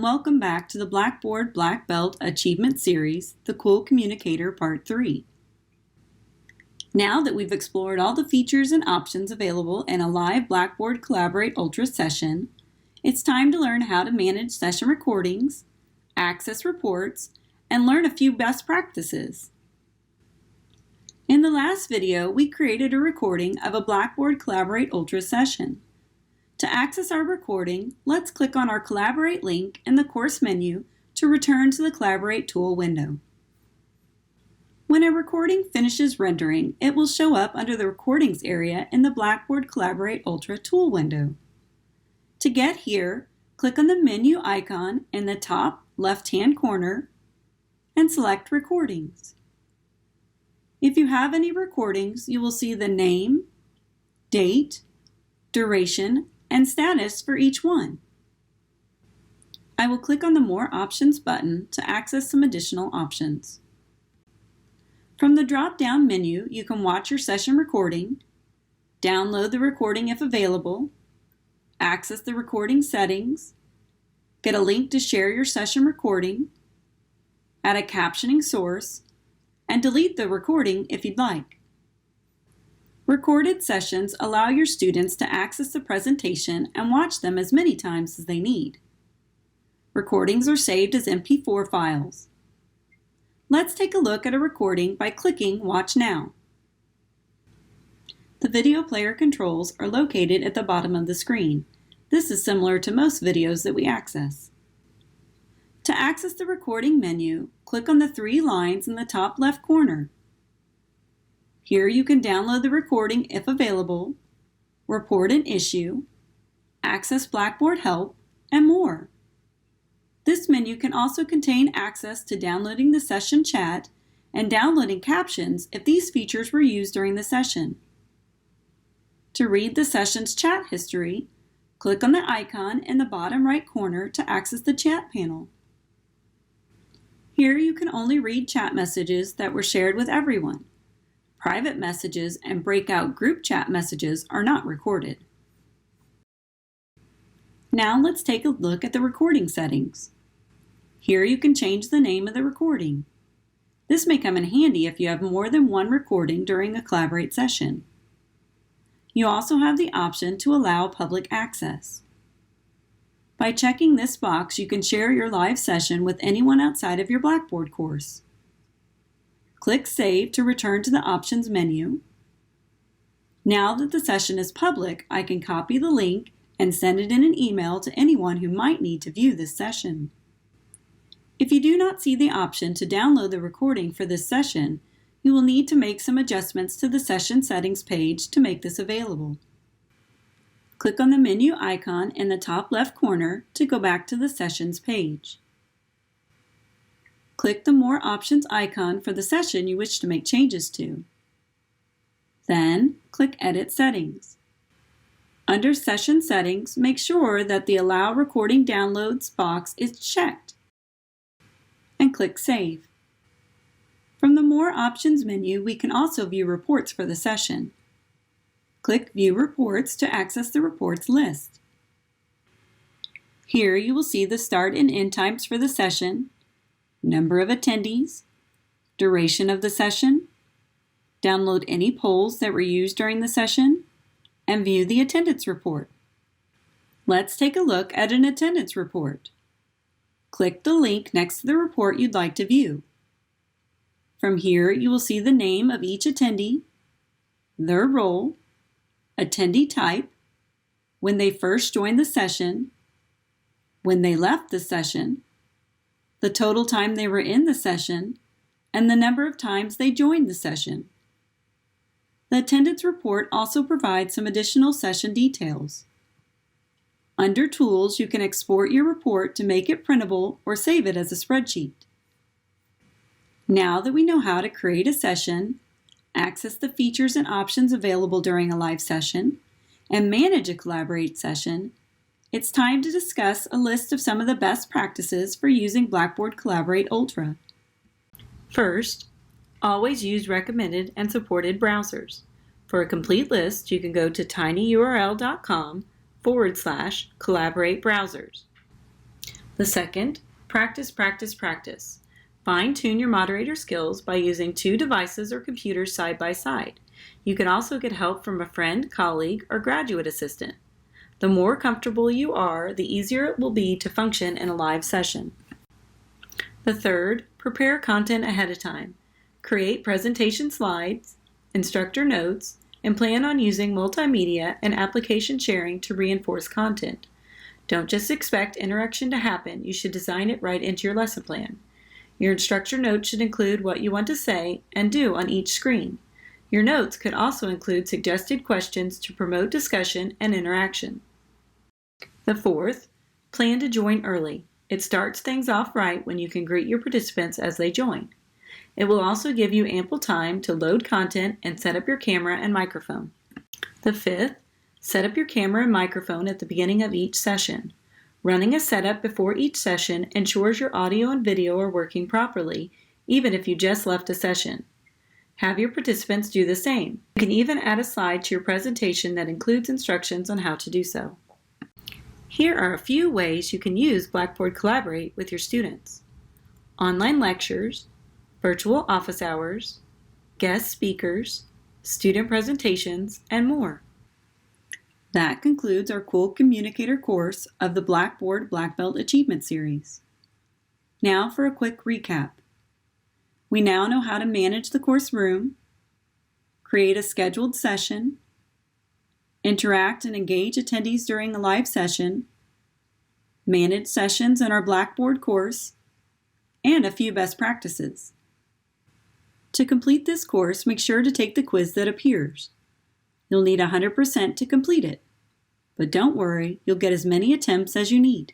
and welcome back to the Blackboard Black Belt Achievement Series, the Cool Communicator Part 3. Now that we've explored all the features and options available in a live Blackboard Collaborate Ultra session, it's time to learn how to manage session recordings, access reports, and learn a few best practices. In the last video, we created a recording of a Blackboard Collaborate Ultra session. To access our recording, let's click on our Collaborate link in the course menu to return to the Collaborate tool window. When a recording finishes rendering, it will show up under the Recordings area in the Blackboard Collaborate Ultra tool window. To get here, click on the menu icon in the top left-hand corner and select Recordings. If you have any recordings, you will see the name, date, duration, and status for each one. I will click on the More Options button to access some additional options. From the drop-down menu, you can watch your session recording, download the recording if available, access the recording settings, get a link to share your session recording, add a captioning source, and delete the recording if you'd like. Recorded sessions allow your students to access the presentation and watch them as many times as they need. Recordings are saved as MP4 files. Let's take a look at a recording by clicking Watch Now. The video player controls are located at the bottom of the screen. This is similar to most videos that we access. To access the recording menu, click on the three lines in the top left corner. Here you can download the recording if available, report an issue, access Blackboard help, and more. This menu can also contain access to downloading the session chat and downloading captions if these features were used during the session. To read the session's chat history, click on the icon in the bottom right corner to access the chat panel. Here you can only read chat messages that were shared with everyone. Private messages and breakout group chat messages are not recorded. Now let's take a look at the recording settings. Here you can change the name of the recording. This may come in handy if you have more than one recording during a Collaborate session. You also have the option to allow public access. By checking this box, you can share your live session with anyone outside of your Blackboard course. Click Save to return to the Options menu. Now that the session is public, I can copy the link and send it in an email to anyone who might need to view this session. If you do not see the option to download the recording for this session, you will need to make some adjustments to the Session Settings page to make this available. Click on the menu icon in the top left corner to go back to the Sessions page. Click the More Options icon for the session you wish to make changes to. Then, click Edit Settings. Under Session Settings, make sure that the Allow Recording Downloads box is checked, and click Save. From the More Options menu, we can also view reports for the session. Click View Reports to access the reports list. Here you will see the start and end times for the session, number of attendees, duration of the session, download any polls that were used during the session, and view the attendance report. Let's take a look at an attendance report. Click the link next to the report you'd like to view. From here, you will see the name of each attendee, their role, attendee type, when they first joined the session, when they left the session, the total time they were in the session, and the number of times they joined the session. The attendance report also provides some additional session details. Under Tools, you can export your report to make it printable or save it as a spreadsheet. Now that we know how to create a session, access the features and options available during a live session, and manage a Collaborate session, it's time to discuss a list of some of the best practices for using Blackboard Collaborate Ultra. First, always use recommended and supported browsers. For a complete list, you can go to tinyurl.com/collaborate browsers. The second, practice, practice, practice. Fine-tune your moderator skills by using 2 devices or computers side by side. You can also get help from a friend, colleague, or graduate assistant. The more comfortable you are, the easier it will be to function in a live session. The third, prepare content ahead of time. Create presentation slides, instructor notes, and plan on using multimedia and application sharing to reinforce content. Don't just expect interaction to happen, you should design it right into your lesson plan. Your instructor notes should include what you want to say and do on each screen. Your notes could also include suggested questions to promote discussion and interaction. The fourth, plan to join early. It starts things off right when you can greet your participants as they join. It will also give you ample time to load content and set up your camera and microphone. The fifth, set up your camera and microphone at the beginning of each session. Running a setup before each session ensures your audio and video are working properly, even if you just left a session. Have your participants do the same. You can even add a slide to your presentation that includes instructions on how to do so. Here are a few ways you can use Blackboard Collaborate with your students. Online lectures, virtual office hours, guest speakers, student presentations, and more. That concludes our Cool Communicator course of the Blackboard Black Belt Achievement Series. Now for a quick recap. We now know how to manage the course room, create a scheduled session, interact and engage attendees during a live session, manage sessions in our Blackboard course, and a few best practices. To complete this course, make sure to take the quiz that appears. You'll need 100% to complete it. But don't worry, you'll get as many attempts as you need.